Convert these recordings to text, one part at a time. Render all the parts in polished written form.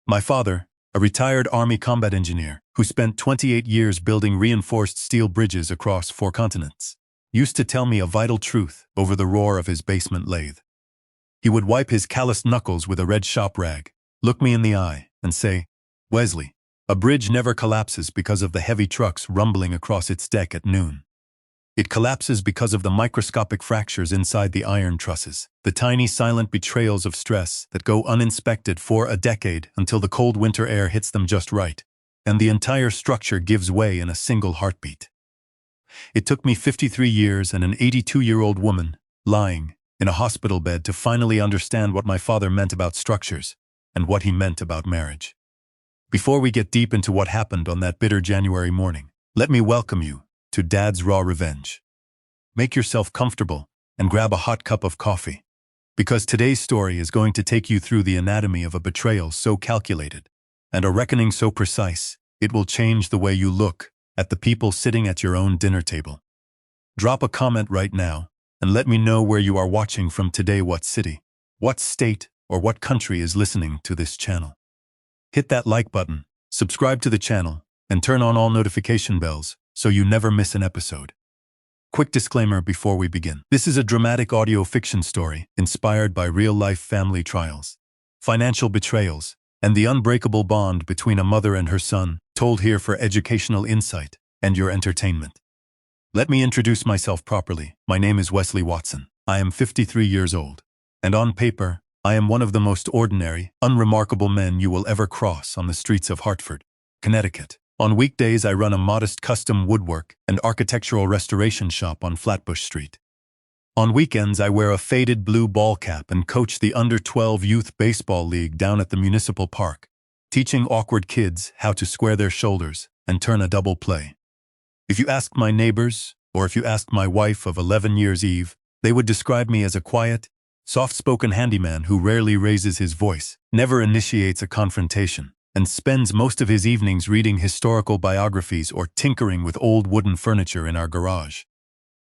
My father, a retired Army combat engineer who spent 28 years building reinforced steel bridges across 4 continents, used to tell me a vital truth over the roar of his basement lathe. He would wipe his calloused knuckles with a red shop rag, look me in the eye, and say, "Wesley, a bridge never collapses because of the heavy trucks rumbling across its deck at noon. It collapses because of the microscopic fractures inside the iron trusses, the tiny silent betrayals of stress that go uninspected for a decade until the cold winter air hits them just right, and the entire structure gives way in a single heartbeat." It took me 53 years and an 82-year-old woman, lying in a hospital bed, to finally understand what my father meant about structures and what he meant about marriage. Before we get deep into what happened on that bitter January morning, let me welcome you to Dad's Raw Revenge. Make yourself comfortable and grab a hot cup of coffee, because today's story is going to take you through the anatomy of a betrayal so calculated and a reckoning so precise, it will change the way you look at the people sitting at your own dinner table. Drop a comment right now and let me know where you are watching from today, what city, what state, or what country is listening to this channel. Hit that like button, subscribe to the channel, and turn on all notification bells so you never miss an episode. Quick disclaimer before we begin. This is a dramatic audio fiction story inspired by real-life family trials, financial betrayals, and the unbreakable bond between a mother and her son, told here for educational insight and your entertainment. Let me introduce myself properly. My name is Wesley Watson. I am 53 years old, and on paper, I am one of the most ordinary, unremarkable men you will ever cross on the streets of Hartford, Connecticut. On weekdays, I run a modest custom woodwork and architectural restoration shop on Flatbush Street. On weekends, I wear a faded blue ball cap and coach the under-12 youth baseball league down at the municipal park, teaching awkward kids how to square their shoulders and turn a double play. If you asked my neighbors, or if you asked my wife of 11 years, Eve, they would describe me as a quiet, soft-spoken handyman who rarely raises his voice, never initiates a confrontation, and spends most of his evenings reading historical biographies or tinkering with old wooden furniture in our garage.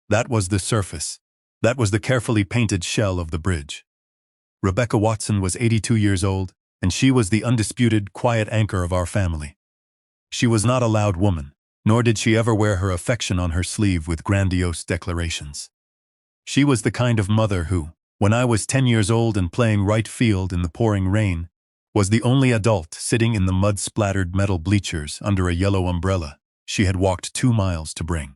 That was the surface. That was the carefully painted shell of the bridge. Rebecca Watson was 82 years old, and she was the undisputed, quiet anchor of our family. She was not a loud woman, nor did she ever wear her affection on her sleeve with grandiose declarations. She was the kind of mother who, when I was 10 years old and playing right field in the pouring rain, was the only adult sitting in the mud-splattered metal bleachers under a yellow umbrella she had walked 2 miles to bring.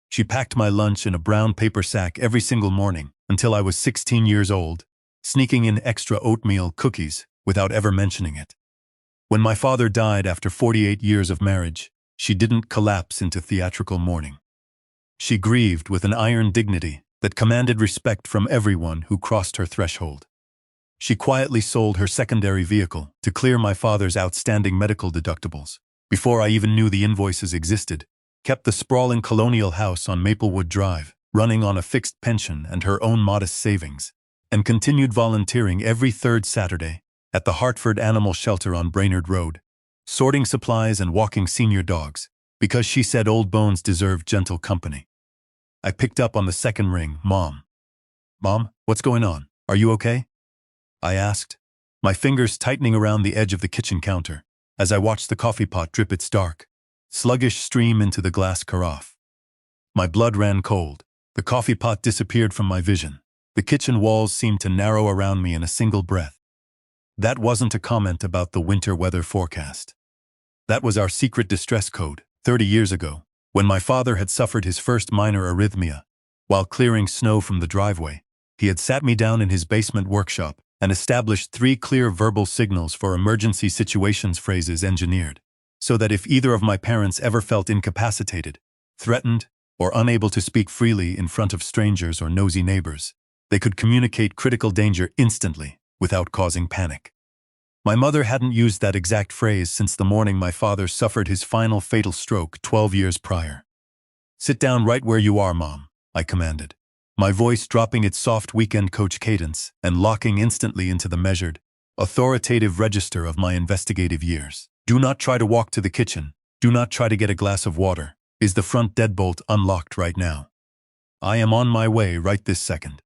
She packed my lunch in a brown paper sack every single morning until I was 16 years old, sneaking in extra oatmeal cookies without ever mentioning it. When my father died after 48 years of marriage, she didn't collapse into theatrical mourning. She grieved with an iron dignity that commanded respect from everyone who crossed her threshold. She quietly sold her secondary vehicle to clear my father's outstanding medical deductibles before I even knew the invoices existed, kept the sprawling colonial house on Maplewood Drive running on a fixed pension and her own modest savings, and continued volunteering every third Saturday at the Hartford Animal Shelter on Brainerd Road, sorting supplies and walking senior dogs, because she said old bones deserved gentle company. I picked up on the second ring. "Mom. Mom, what's going on? Are you okay?" I asked, my fingers tightening around the edge of the kitchen counter as I watched the coffee pot drip its dark, sluggish stream into the glass carafe. My blood ran cold. The coffee pot disappeared from my vision. The kitchen walls seemed to narrow around me in a single breath. That wasn't a comment about the winter weather forecast. That was our secret distress code, 30 years ago, when my father had suffered his first minor arrhythmia. While clearing snow from the driveway, he had sat me down in his basement workshop and established 3 clear verbal signals for emergency situations, phrases engineered, so that if either of my parents ever felt incapacitated, threatened, or unable to speak freely in front of strangers or nosy neighbors, they could communicate critical danger instantly without causing panic. My mother hadn't used that exact phrase since the morning my father suffered his final fatal stroke 12 years prior. "Sit down right where you are, Mom," I commanded, my voice dropping its soft weekend coach cadence and locking instantly into the measured, authoritative register of my investigative years. "Do not try to walk to the kitchen. Do not try to get a glass of water. Is the front deadbolt unlocked right now? I am on my way right this second.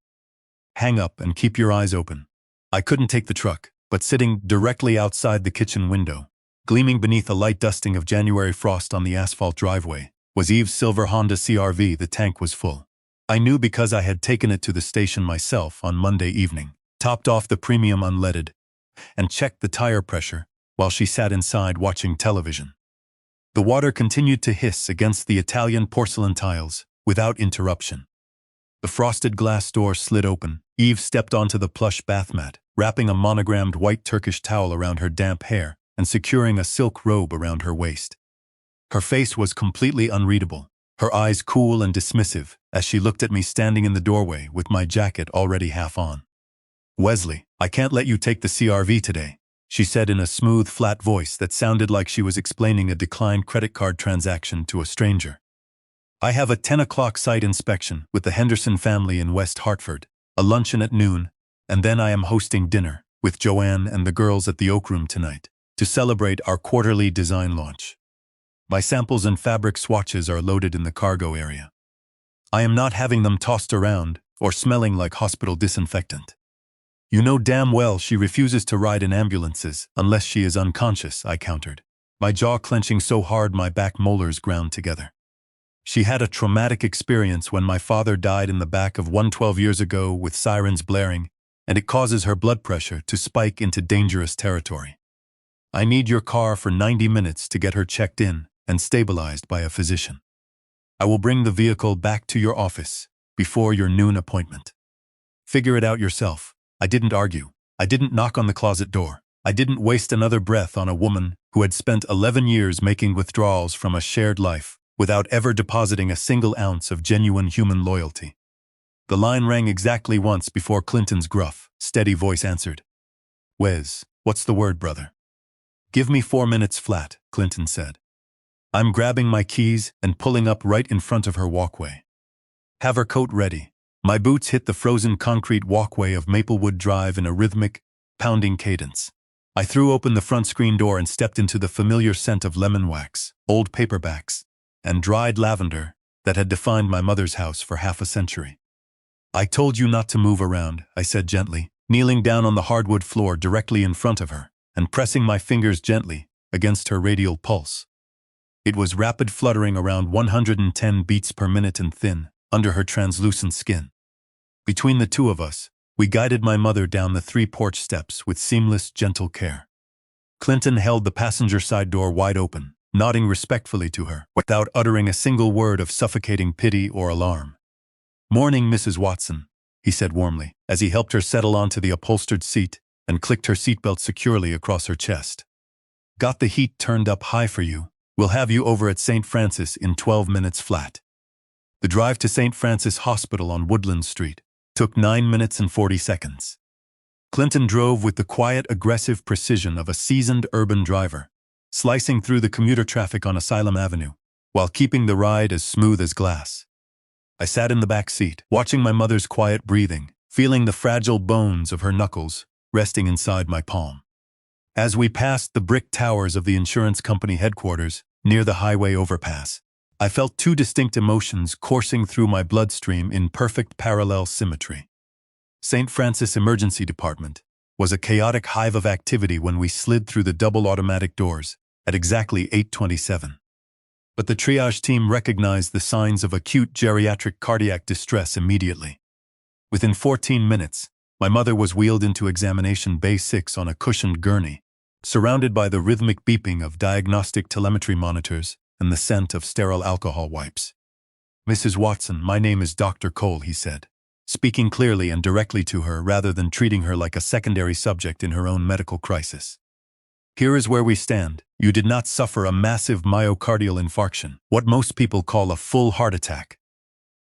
Hang up and keep your eyes open. I couldn't take the truck. but sitting directly outside the kitchen window, gleaming beneath a light dusting of January frost on the asphalt driveway, was Eve's silver Honda CR-V. The tank was full. I knew because I had taken it to the station myself on Monday evening, topped off the premium unleaded, and checked the tire pressure while she sat inside watching television. The water continued to hiss against the Italian porcelain tiles without interruption. The frosted glass door slid open. Eve stepped onto the plush bath mat, wrapping a monogrammed white Turkish towel around her damp hair and securing a silk robe around her waist. Her face was completely unreadable, her eyes cool and dismissive as she looked at me standing in the doorway with my jacket already half on. "Wesley, I can't let you take the CR-V today," she said in a smooth, flat voice that sounded like she was explaining a declined credit card transaction to a stranger. "I have a 10 o'clock site inspection with the Henderson family in West Hartford, a luncheon at noon, and then I am hosting dinner with Joanne and the girls at the Oak Room tonight to celebrate our quarterly design launch. My samples and fabric swatches are loaded in the cargo area. I am not having them tossed around or smelling like hospital disinfectant." "You know damn well she refuses to ride in ambulances unless she is unconscious," I countered, my jaw clenching so hard my back molars ground together. "She had a traumatic experience when my father died in the back of one 12 years ago with sirens blaring, and it causes her blood pressure to spike into dangerous territory. I need your car for 90 minutes to get her checked in and stabilized by a physician. I will bring the vehicle back to your office before your noon appointment. Figure it out yourself." I didn't argue. I didn't knock on the closet door. I didn't waste another breath on a woman who had spent 11 years making withdrawals from a shared life without ever depositing a single ounce of genuine human loyalty. The line rang exactly once before Clinton's gruff, steady voice answered. "Wes, what's the word, brother?" "Give me 4 minutes flat," Clinton said. I'm grabbing my keys and pulling up right in front of her walkway. "Have her coat ready." My boots hit the frozen concrete walkway of Maplewood Drive in a rhythmic, pounding cadence. I threw open the front screen door and stepped into the familiar scent of lemon wax, old paperbacks, and dried lavender that had defined my mother's house for half a century. "I told you not to move around," I said gently, kneeling down on the hardwood floor directly in front of her and pressing my fingers gently against her radial pulse. It was rapid fluttering around 110 beats per minute and thin under her translucent skin. Between the two of us, we guided my mother down the 3 porch steps with seamless, gentle care. Clinton held the passenger side door wide open, nodding respectfully to her, without uttering a single word of suffocating pity or alarm. "Morning, Mrs. Watson," he said warmly, as he helped her settle onto the upholstered seat and clicked her seatbelt securely across her chest. "Got the heat turned up high for you. We'll have you over at St. Francis in 12 minutes flat." The drive to St. Francis Hospital on Woodland Street took 9 minutes and 40 seconds. Clinton drove with the quiet, aggressive precision of a seasoned urban driver, slicing through the commuter traffic on Asylum Avenue, while keeping the ride as smooth as glass. I sat in the back seat, watching my mother's quiet breathing, feeling the fragile bones of her knuckles resting inside my palm. As we passed the brick towers of the insurance company headquarters near the highway overpass, I felt 2 distinct emotions coursing through my bloodstream in perfect parallel symmetry. St. Francis Emergency Department was a chaotic hive of activity when we slid through the double automatic doors at exactly 8:27. But the triage team recognized the signs of acute geriatric cardiac distress immediately. Within 14 minutes, my mother was wheeled into examination bay 6 on a cushioned gurney, surrounded by the rhythmic beeping of diagnostic telemetry monitors and the scent of sterile alcohol wipes. "Mrs. Watson, my name is Dr. Cole," he said, speaking clearly and directly to her rather than treating her like a secondary subject in her own medical crisis. "Here is where we stand. You did not suffer a massive myocardial infarction, what most people call a full heart attack.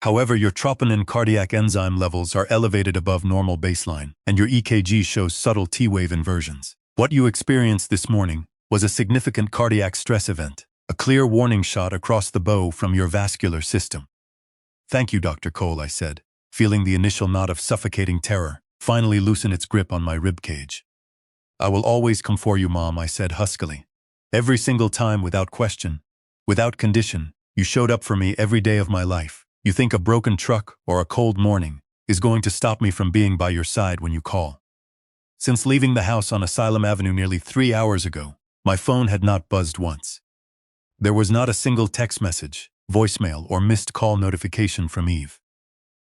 However, your troponin cardiac enzyme levels are elevated above normal baseline, and your EKG shows subtle T-wave inversions. What you experienced this morning was a significant cardiac stress event, a clear warning shot across the bow from your vascular system." "Thank you, Dr. Cole," I said, feeling the initial knot of suffocating terror finally loosen its grip on my ribcage. "I will always come for you, Mom," I said huskily. "Every single time, without question, without condition, you showed up for me every day of my life. You think a broken truck or a cold morning is going to stop me from being by your side when you call?" Since leaving the house on Asylum Avenue nearly 3 hours ago, my phone had not buzzed once. There was not a single text message, voicemail, or missed call notification from Eve.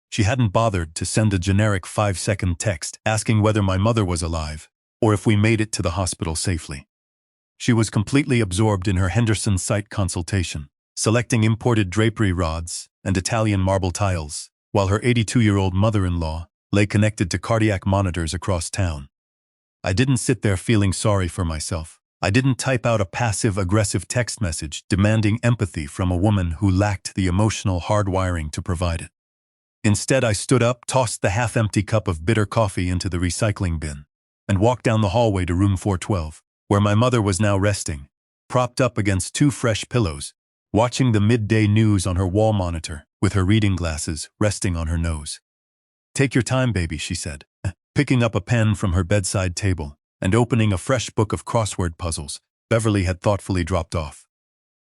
She hadn't bothered to send a generic 5-second text asking whether my mother was alive or if we made it to the hospital safely. She was completely absorbed in her Henderson site consultation, selecting imported drapery rods and Italian marble tiles, while her 82-year-old mother-in-law lay connected to cardiac monitors across town. I didn't sit there feeling sorry for myself. I didn't type out a passive-aggressive text message demanding empathy from a woman who lacked the emotional hardwiring to provide it. Instead, I stood up, tossed the half-empty cup of bitter coffee into the recycling bin, and walked down the hallway to room 412, where my mother was now resting, propped up against 2 fresh pillows, watching the midday news on her wall monitor, with her reading glasses resting on her nose. "Take your time, baby," she said, picking up a pen from her bedside table and opening a fresh book of crossword puzzles Beverly had thoughtfully dropped off.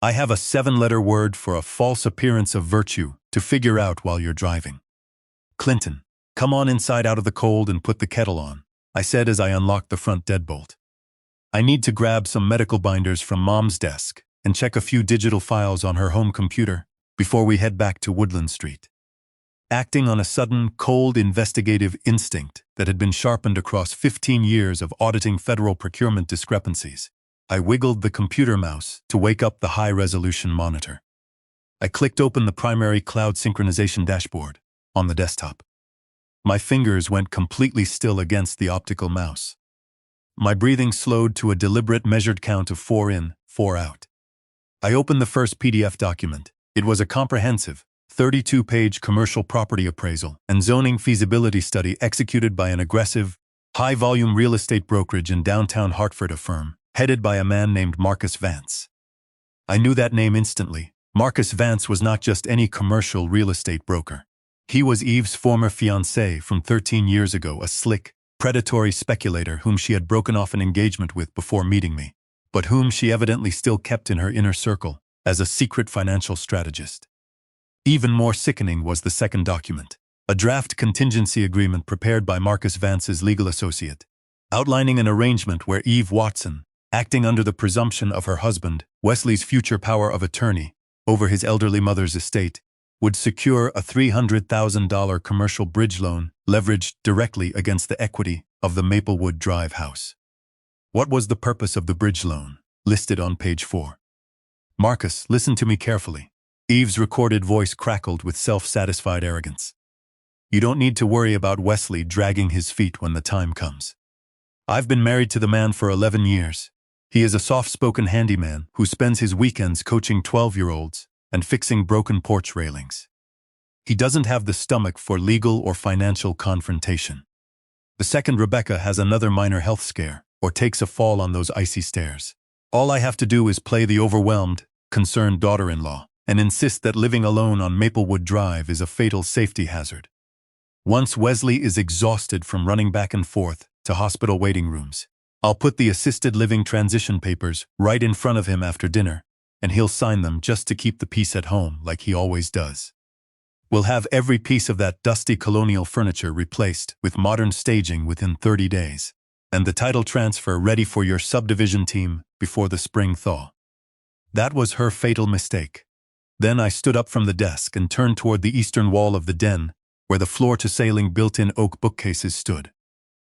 "I have a 7-letter word for a false appearance of virtue to figure out while you're driving." "Clinton, come on inside out of the cold and put the kettle on," I said as I unlocked the front deadbolt. "I need to grab some medical binders from Mom's desk and check a few digital files on her home computer before we head back to Woodland Street." Acting on a sudden, cold, investigative instinct that had been sharpened across 15 years of auditing federal procurement discrepancies, I wiggled the computer mouse to wake up the high-resolution monitor. I clicked open the primary cloud synchronization dashboard on the desktop. My fingers went completely still against the optical mouse. My breathing slowed to a deliberate measured count of 4 in, 4 out. I opened the first PDF document. It was a comprehensive, 32-page commercial property appraisal and zoning feasibility study executed by an aggressive, high-volume real estate brokerage in downtown Hartford, a firm headed by a man named Marcus Vance. I knew that name instantly. Marcus Vance was not just any commercial real estate broker. He was Eve's former fiancé from 13 years ago, a slick, predatory speculator whom she had broken off an engagement with before meeting me, but whom she evidently still kept in her inner circle as a secret financial strategist. Even more sickening was the second document, a draft contingency agreement prepared by Marcus Vance's legal associate, outlining an arrangement where Eve Watson, acting under the presumption of her husband, Wesley's future power of attorney over his elderly mother's estate, would secure a $300,000 commercial bridge loan leveraged directly against the equity of the Maplewood Drive house. What was the purpose of the bridge loan, listed on page 4? "Marcus, listen to me carefully." Eve's recorded voice crackled with self-satisfied arrogance. "You don't need to worry about Wesley dragging his feet when the time comes. I've been married to the man for 11 years. He is a soft-spoken handyman who spends his weekends coaching 12-year-olds and fixing broken porch railings. He doesn't have the stomach for legal or financial confrontation. The second Rebecca has another minor health scare or takes a fall on those icy stairs, all I have to do is play the overwhelmed, concerned daughter-in-law and insist that living alone on Maplewood Drive is a fatal safety hazard. Once Wesley is exhausted from running back and forth to hospital waiting rooms, I'll put the assisted living transition papers right in front of him after dinner, and he'll sign them just to keep the peace at home like he always does. We'll have every piece of that dusty colonial furniture replaced with modern staging within 30 days, and the title transfer ready for your subdivision team before the spring thaw." That was her fatal mistake. Then I stood up from the desk and turned toward the eastern wall of the den, where the floor-to-ceiling built-in oak bookcases stood.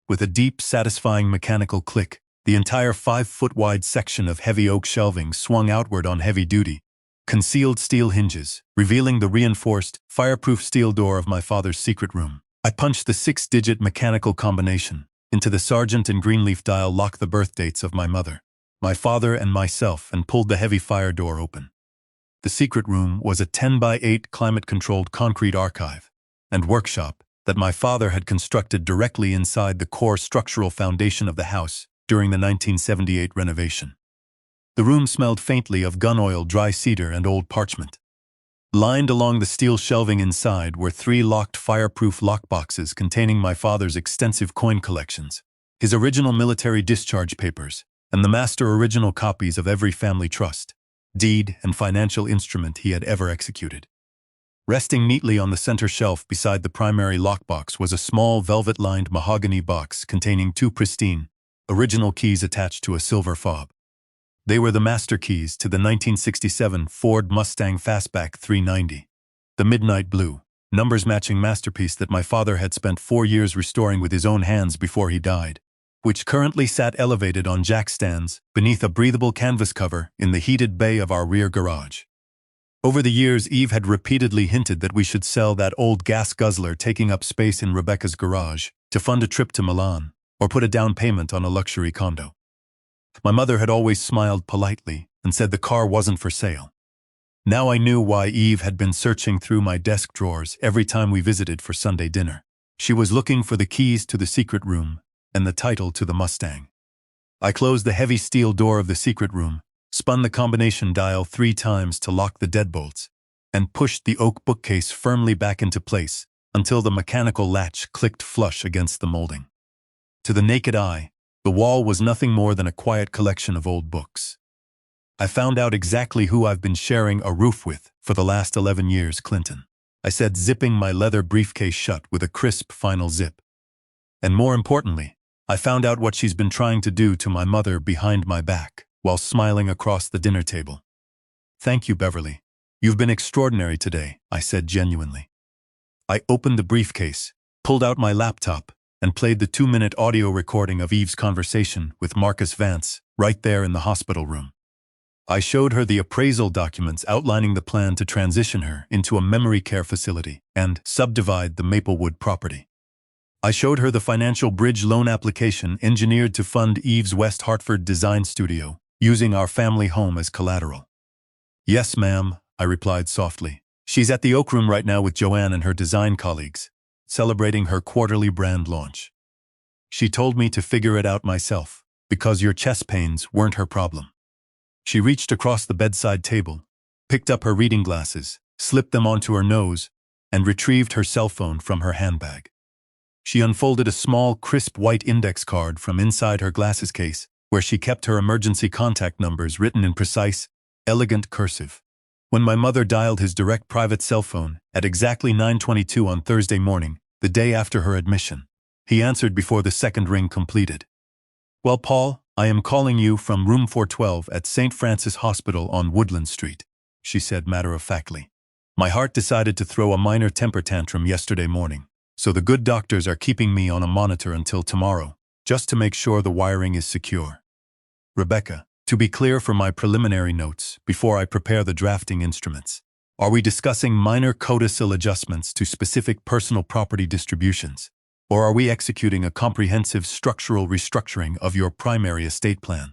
With a deep, satisfying mechanical click, the entire 5-foot-wide section of heavy oak shelving swung outward on heavy-duty, concealed steel hinges, revealing the reinforced, fireproof steel door of my father's secret room. I punched the 6-digit mechanical combination into the Sargent and Greenleaf dial lock the birth dates of my mother, my father, and myself, and pulled the heavy fire door open. The secret room was a 10-by-8 climate-controlled concrete archive and workshop that my father had constructed directly inside the core structural foundation of the house during the 1978 renovation. The room smelled faintly of gun oil, dry cedar, and old parchment. Lined along the steel shelving inside were 3 locked fireproof lockboxes containing my father's extensive coin collections, his original military discharge papers, and the master original copies of every family trust, deed, and financial instrument he had ever executed. Resting neatly on the center shelf beside the primary lockbox was a small velvet-lined mahogany box containing two pristine, original keys attached to a silver fob. They were the master keys to the 1967 Ford Mustang Fastback 390. The midnight blue, numbers-matching masterpiece that my father had spent 4 years restoring with his own hands before he died, which currently sat elevated on jack stands beneath a breathable canvas cover in the heated bay of our rear garage. Over the years, Eve had repeatedly hinted that we should sell that old gas guzzler taking up space in Rebecca's garage to fund a trip to Milan or put a down payment on a luxury condo. My mother had always smiled politely and said the car wasn't for sale. Now I knew why Eve had been searching through my desk drawers every time we visited for Sunday dinner. She was looking for the keys to the secret room and the title to the Mustang. I closed the heavy steel door of the secret room, spun the combination dial 3 times to lock the deadbolts, and pushed the oak bookcase firmly back into place until the mechanical latch clicked flush against the molding. To the naked eye, the wall was nothing more than a quiet collection of old books. I found out exactly who I've been sharing a roof with for the last 11 years, Clinton, I said, zipping my leather briefcase shut with a crisp final zip. And more importantly, I found out what she's been trying to do to my mother behind my back, while smiling across the dinner table. Thank you, Beverly. You've been extraordinary today, I said genuinely. I opened the briefcase, pulled out my laptop, and played the 2-minute audio recording of Eve's conversation with Marcus Vance right there in the hospital room. I showed her the appraisal documents outlining the plan to transition her into a memory care facility and subdivide the Maplewood property. I showed her the financial bridge loan application engineered to fund Eve's West Hartford design studio, using our family home as collateral. Yes, ma'am, I replied softly. She's at the Oak Room right now with Joanne and her design colleagues, celebrating her quarterly brand launch. She told me to figure it out myself, because your chest pains weren't her problem. She reached across the bedside table, picked up her reading glasses, slipped them onto her nose, and retrieved her cell phone from her handbag. She unfolded a small, crisp white index card from inside her glasses case, where she kept her emergency contact numbers written in precise, elegant cursive. When my mother dialed his direct private cell phone at exactly 9:22 on Thursday morning, the day after her admission, he answered before the second ring completed. Well, Paul, I am calling you from room 412 at St. Francis Hospital on Woodland Street, she said matter-of-factly. My heart decided to throw a minor temper tantrum yesterday morning, so the good doctors are keeping me on a monitor until tomorrow, just to make sure the wiring is secure. Rebecca, to be clear for my preliminary notes before I prepare the drafting instruments, are we discussing minor codicil adjustments to specific personal property distributions, or are we executing a comprehensive structural restructuring of your primary estate plan?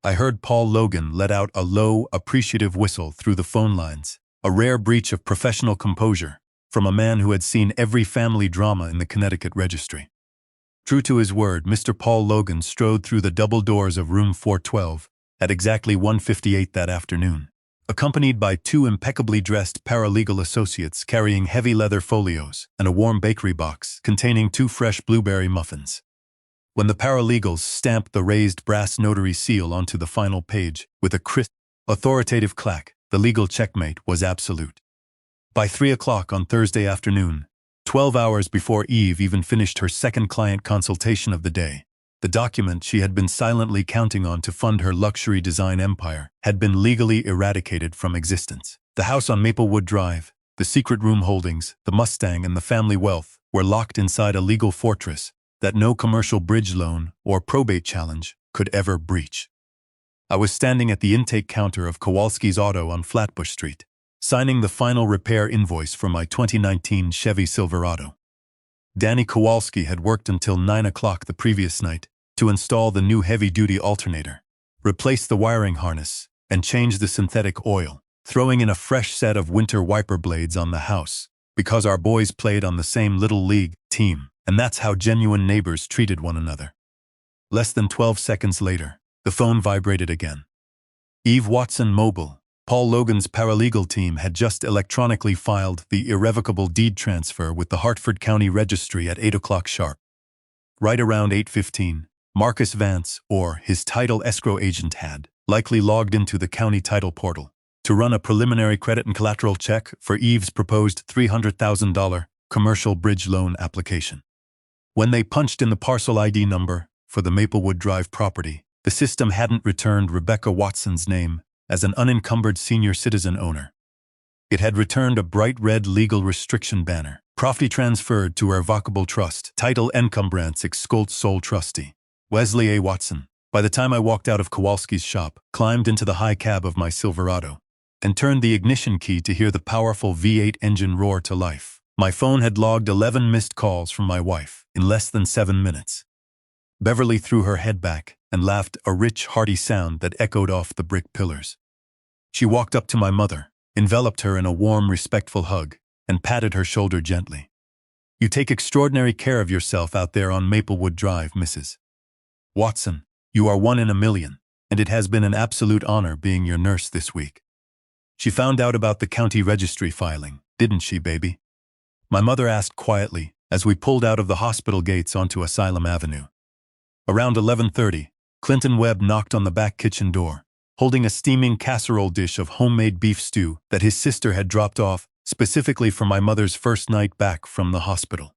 I heard Paul Logan let out a low, appreciative whistle through the phone lines, a rare breach of professional composure from a man who had seen every family drama in the Connecticut registry. True to his word, Mr. Paul Logan strode through the double doors of room 412 at exactly 1:58 that afternoon, accompanied by 2 impeccably dressed paralegal associates carrying heavy leather folios and a warm bakery box containing 2 fresh blueberry muffins. When the paralegals stamped the raised brass notary seal onto the final page with a crisp, authoritative clack, the legal checkmate was absolute. By 3 o'clock on Thursday afternoon, 12 hours before Eve even finished her second client consultation of the day, the document she had been silently counting on to fund her luxury design empire had been legally eradicated from existence. The house on Maplewood Drive, the secret room holdings, the Mustang, and the family wealth were locked inside a legal fortress that no commercial bridge loan or probate challenge could ever breach. I was standing at the intake counter of Kowalski's Auto on Flatbush Street, signing the final repair invoice for my 2019 Chevy Silverado. Danny Kowalski had worked until 9 o'clock the previous night to install the new heavy-duty alternator, replace the wiring harness, and change the synthetic oil, throwing in a fresh set of winter wiper blades on the house, because our boys played on the same little league team, and that's how genuine neighbors treated one another. Less than 12 seconds later, the phone vibrated again. Eve Watson Mobile, Paul Logan's paralegal team, had just electronically filed the irrevocable deed transfer with the Hartford County Registry at 8 o'clock sharp. Right around 8:15, Marcus Vance, or his title escrow agent, had likely logged into the county title portal, to run a preliminary credit and collateral check for Eve's proposed $300,000 commercial bridge loan application. When they punched in the parcel ID number for the Maplewood Drive property, the system hadn't returned Rebecca Watson's name as an unencumbered senior citizen owner. It had returned a bright red legal restriction banner, property transferred to irrevocable trust, title encumbrance excolt sole trustee. Wesley A. Watson. By the time I walked out of Kowalski's shop, climbed into the high cab of my Silverado, and turned the ignition key to hear the powerful V8 engine roar to life, my phone had logged 11 missed calls from my wife in less than 7 minutes. Beverly threw her head back and laughed, a rich, hearty sound that echoed off the brick pillars. She walked up to my mother, enveloped her in a warm, respectful hug, and patted her shoulder gently. "You take extraordinary care of yourself out there on Maplewood Drive, Mrs. Watson. You are one in a million, and it has been an absolute honor being your nurse this week." "She found out about the county registry filing, didn't she, baby?" my mother asked quietly as we pulled out of the hospital gates onto Asylum Avenue. Around 11:30, Clinton Webb knocked on the back kitchen door, holding a steaming casserole dish of homemade beef stew that his sister had dropped off specifically for my mother's first night back from the hospital.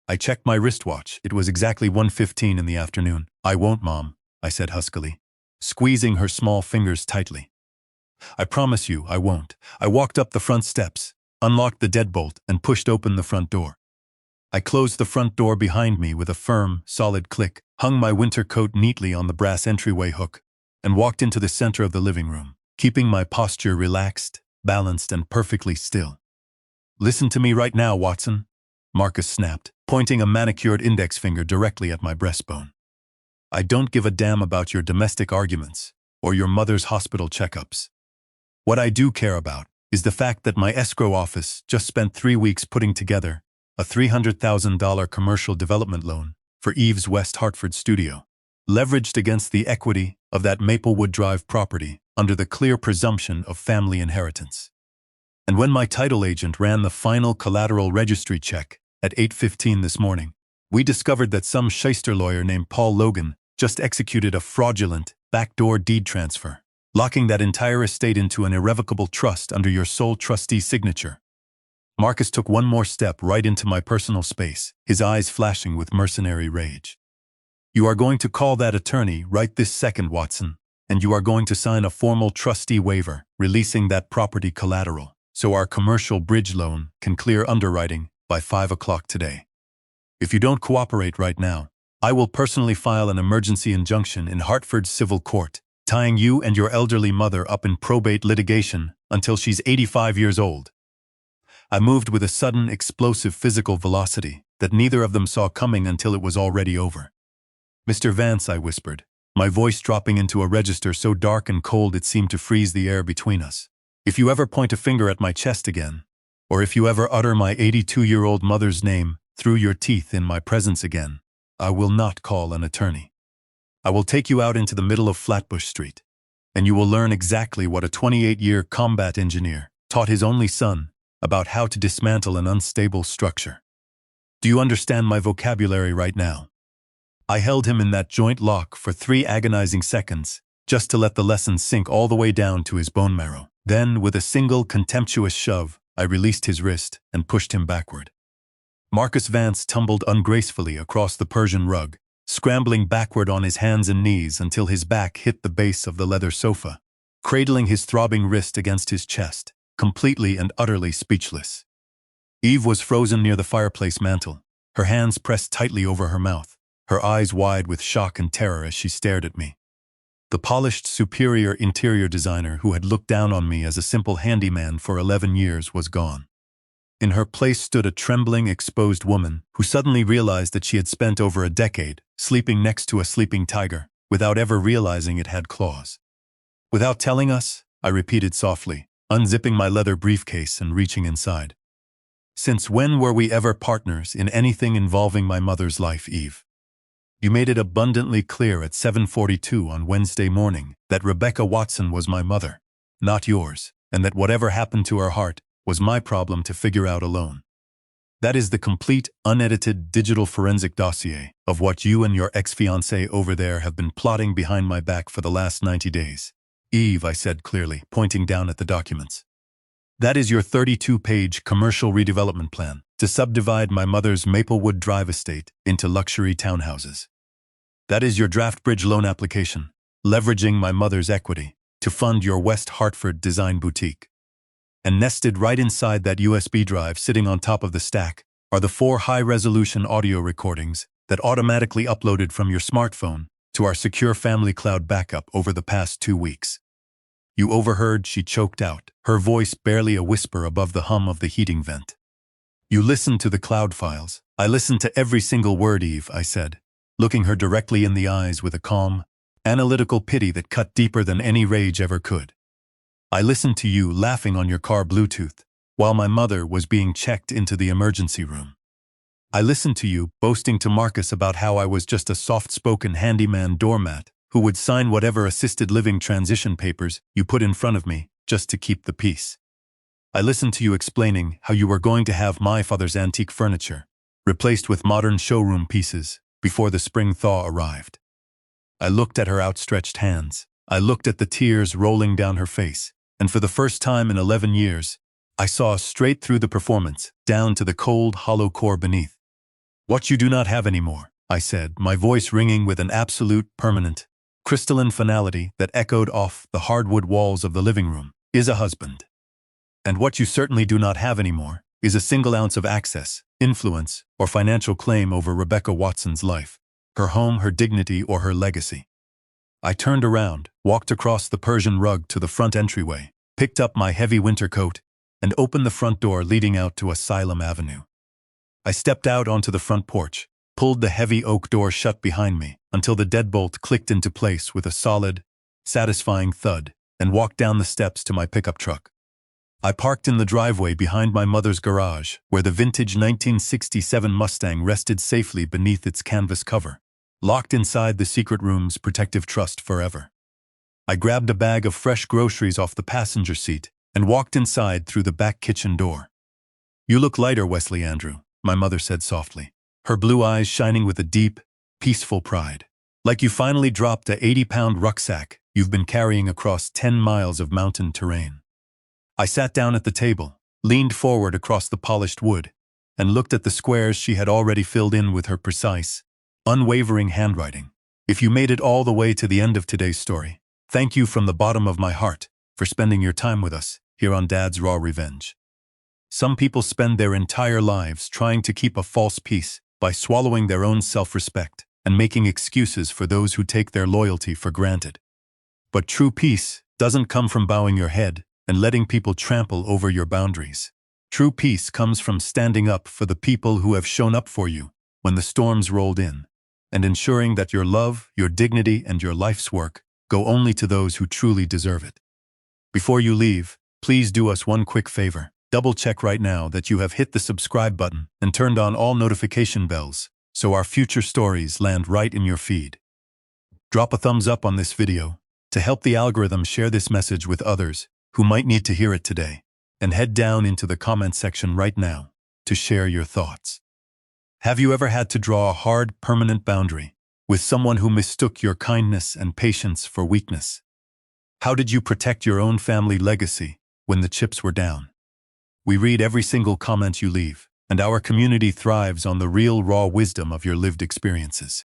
I checked my wristwatch. It was exactly 1:15 in the afternoon. "I won't, Mom," I said huskily, squeezing her small fingers tightly. "I promise you, I won't." I walked up the front steps, unlocked the deadbolt, and pushed open the front door. I closed the front door behind me with a firm, solid click, hung my winter coat neatly on the brass entryway hook, and walked into the center of the living room, keeping my posture relaxed, balanced, and perfectly still. "Listen to me right now, Watson," Marcus snapped, pointing a manicured index finger directly at my breastbone. "I don't give a damn about your domestic arguments or your mother's hospital checkups. What I do care about is the fact that my escrow office just spent 3 weeks putting together a $300,000 commercial development loan for Eve's West Hartford studio, leveraged against the equity of that Maplewood Drive property under the clear presumption of family inheritance. And when my title agent ran the final collateral registry check at 8:15 this morning, we discovered that some shyster lawyer named Paul Logan just executed a fraudulent, backdoor deed transfer, locking that entire estate into an irrevocable trust under your sole trustee signature." Marcus took one more step right into my personal space, his eyes flashing with mercenary rage. "You are going to call that attorney right this second, Watson, and you are going to sign a formal trustee waiver releasing that property collateral so our commercial bridge loan can clear underwriting by 5 o'clock today. If you don't cooperate right now, I will personally file an emergency injunction in Hartford's civil court, tying you and your elderly mother up in probate litigation until she's 85 years old." I moved with a sudden, explosive physical velocity that neither of them saw coming until it was already over. "Mr. Vance," I whispered, my voice dropping into a register so dark and cold it seemed to freeze the air between us. "If you ever point a finger at my chest again, or if you ever utter my 82-year-old mother's name through your teeth in my presence again, I will not call an attorney. I will take you out into the middle of Flatbush Street, and you will learn exactly what a 28-year combat engineer taught his only son about how to dismantle an unstable structure. Do you understand my vocabulary right now?" I held him in that joint lock for 3 agonizing seconds, just to let the lesson sink all the way down to his bone marrow. Then, with a single contemptuous shove, I released his wrist and pushed him backward. Marcus Vance tumbled ungracefully across the Persian rug, scrambling backward on his hands and knees until his back hit the base of the leather sofa, cradling his throbbing wrist against his chest, completely and utterly speechless. Eve was frozen near the fireplace mantel, her hands pressed tightly over her mouth, her eyes wide with shock and terror as she stared at me. The polished, superior interior designer who had looked down on me as a simple handyman for 11 years was gone. In her place stood a trembling, exposed woman who suddenly realized that she had spent over a decade sleeping next to a sleeping tiger without ever realizing it had claws. "Without telling us?" I repeated softly, unzipping my leather briefcase and reaching inside. "Since when were we ever partners in anything involving my mother's life, Eve? You made it abundantly clear at 7:42 on Wednesday morning that Rebecca Watson was my mother, not yours, and that whatever happened to her heart was my problem to figure out alone. That is the complete, unedited digital forensic dossier of what you and your ex-fiancé over there have been plotting behind my back for the last 90 days. Eve, I said clearly, pointing down at the documents. That is your 32-page commercial redevelopment plan to subdivide my mother's Maplewood Drive estate into luxury townhouses. That is your draft bridge loan application, leveraging my mother's equity to fund your West Hartford design boutique. And nested right inside that USB drive sitting on top of the stack are the 4 high-resolution audio recordings that automatically uploaded from your smartphone to our secure family cloud backup over the past 2 weeks. You overheard, she choked out, her voice barely a whisper above the hum of the heating vent. You listened to the cloud files. I listened to every single word, Eve, I said, looking her directly in the eyes with a calm, analytical pity that cut deeper than any rage ever could. I listened to you laughing on your car Bluetooth while my mother was being checked into the emergency room. I listened to you boasting to Marcus about how I was just a soft-spoken handyman doormat who would sign whatever assisted living transition papers you put in front of me just to keep the peace. I listened to you explaining how you were going to have my father's antique furniture replaced with modern showroom pieces before the spring thaw arrived. I looked at her outstretched hands. I looked at the tears rolling down her face, and for the first time in 11 years, I saw straight through the performance, down to the cold, hollow core beneath. What you do not have anymore, I said, my voice ringing with an absolute, permanent, crystalline finality that echoed off the hardwood walls of the living room, is a husband. And what you certainly do not have anymore is a single ounce of access, influence, or financial claim over Rebecca Watson's life, her home, her dignity, or her legacy. I turned around, walked across the Persian rug to the front entryway, picked up my heavy winter coat, and opened the front door leading out to Asylum Avenue. I stepped out onto the front porch, pulled the heavy oak door shut behind me until the deadbolt clicked into place with a solid, satisfying thud, and walked down the steps to my pickup truck. I parked in the driveway behind my mother's garage, where the vintage 1967 Mustang rested safely beneath its canvas cover, locked inside the secret room's protective trust forever. I grabbed a bag of fresh groceries off the passenger seat and walked inside through the back kitchen door. You look lighter, Wesley Andrew, my mother said softly, her blue eyes shining with a deep, peaceful pride. Like you finally dropped a 80-pound rucksack you've been carrying across 10 miles of mountain terrain. I sat down at the table, leaned forward across the polished wood, and looked at the squares she had already filled in with her precise, unwavering handwriting. If you made it all the way to the end of today's story, thank you from the bottom of my heart for spending your time with us here on Dad's Raw Revenge. Some people spend their entire lives trying to keep a false peace by swallowing their own self-respect and making excuses for those who take their loyalty for granted. But true peace doesn't come from bowing your head and letting people trample over your boundaries. True peace comes from standing up for the people who have shown up for you when the storms rolled in, and ensuring that your love, your dignity, and your life's work go only to those who truly deserve it. Before you leave, please do us one quick favor. Double-check right now that you have hit the subscribe button and turned on all notification bells so our future stories land right in your feed. Drop a thumbs up on this video to help the algorithm share this message with others who might need to hear it today, and head down into the comment section right now to share your thoughts. Have you ever had to draw a hard, permanent boundary with someone who mistook your kindness and patience for weakness? How did you protect your own family legacy when the chips were down? We read every single comment you leave, and our community thrives on the real, raw wisdom of your lived experiences.